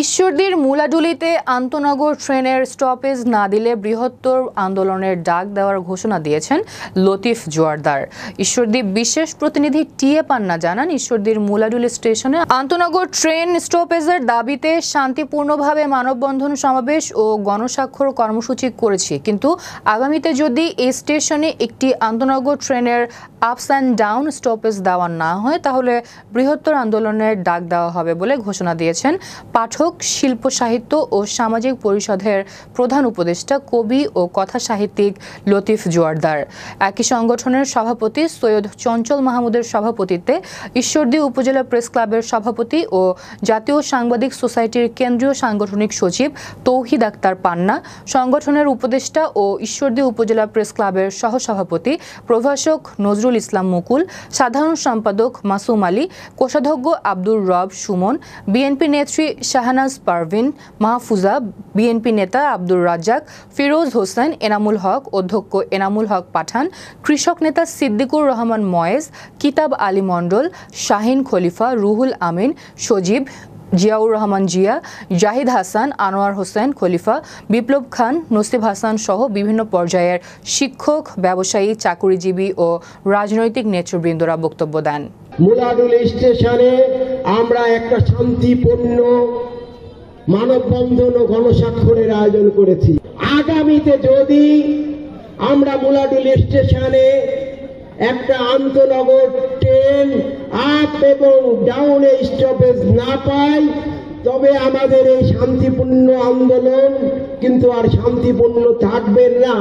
ঈশ্বরদীর মুলাডুলিতে আন্তনগর ট্রেনের স্টপেজ না দিলে বৃহত্তর আন্দোলনের ডাক দেওয়ার ঘোষণা দিয়েছেন লতিফ জোয়ারদার। ঈশ্বরদী বিশেষ প্রতিনিধি টিএ পান্না জানান, ঈশ্বরদীর মুলাডুলি স্টেশনে আন্তনগর ট্রেন স্টপেজের দাবিতে শান্তিপূর্ণভাবে মানববন্ধন সমাবেশ ও গণস্বাক্ষর কর্মসূচি করেছি, কিন্তু আগামীতে যদি এই স্টেশনে একটি আন্তনগর ট্রেনের আপস অ্যান্ড ডাউন স্টপেজ দেওয়া না হয় তাহলে বৃহত্তর আন্দোলনের ডাক দেওয়া হবে বলে ঘোষণা দিয়েছেন পাঠক, শিল্প সাহিত্য ও সামাজিক পরিষদের প্রধান উপদেষ্টা, কবি ও কথা সাহিত্যিক লতিফ জোয়ারদার। একই সংগঠনের সভাপতি সৈয়দ চঞ্চল মাহমুদের সভাপতিত্বে ঈশ্বরদী উপজেলা প্রেস ক্লাবের সভাপতি ও জাতীয় সাংবাদিক সোসাইটির কেন্দ্রীয় সাংগঠনিক সচিব তৌহিদ আক্তার পান্না, সংগঠনের উপদেষ্টা ও ঈশ্বরদী উপজেলা প্রেস ক্লাবের সহসভাপতি প্রভাষক নজরুল ইসলাম মুকুল, সাধারণ সম্পাদক মাসুম আলী, কোষাধ্যক্ষ আব্দুর রব সুমন, বিএনপি নেত্রী শাহনাজ পারভিন মাহফুজা, বিএনপি নেতা আব্দুর রাজ্জাক, ফিরোজ হোসেন, এনামুল হক, অধ্যক্ষ এনামুল হক পাঠান, কৃষক নেতা সিদ্দিকুর রহমান ময়েজ, কিতাব আলী মণ্ডল, শাহিন খলিফা, রুহুল আমিন, সজীব, জিয়াউর রহমান জিয়া, জাহিদ হাসান, আনোয়ার হোসেন খলিফা, বিপ্লব খান, নসিব হাসান সহ বিভিন্ন পর্যায়ের শিক্ষক, ব্যবসায়ী, চাকুরিজীবী ও রাজনৈতিক নেতৃবৃন্দরা বক্তব্য দেন। মুলাডুলি স্টেশনে আমরা একটা শান্তিপূর্ণ মানববন্ধন ও গণস্বাক্ষরের আয়োজন করেছি। আগামীতে যদি আমরা মুলাডুলি স্টেশনে একটা আন্তনগর ট্রেন আপ এবং ডাউনে স্টপেজ না পাই, তবে আমাদের এই শান্তিপূর্ণ আন্দোলন কিন্তু আর শান্তিপূর্ণ থাকবে না।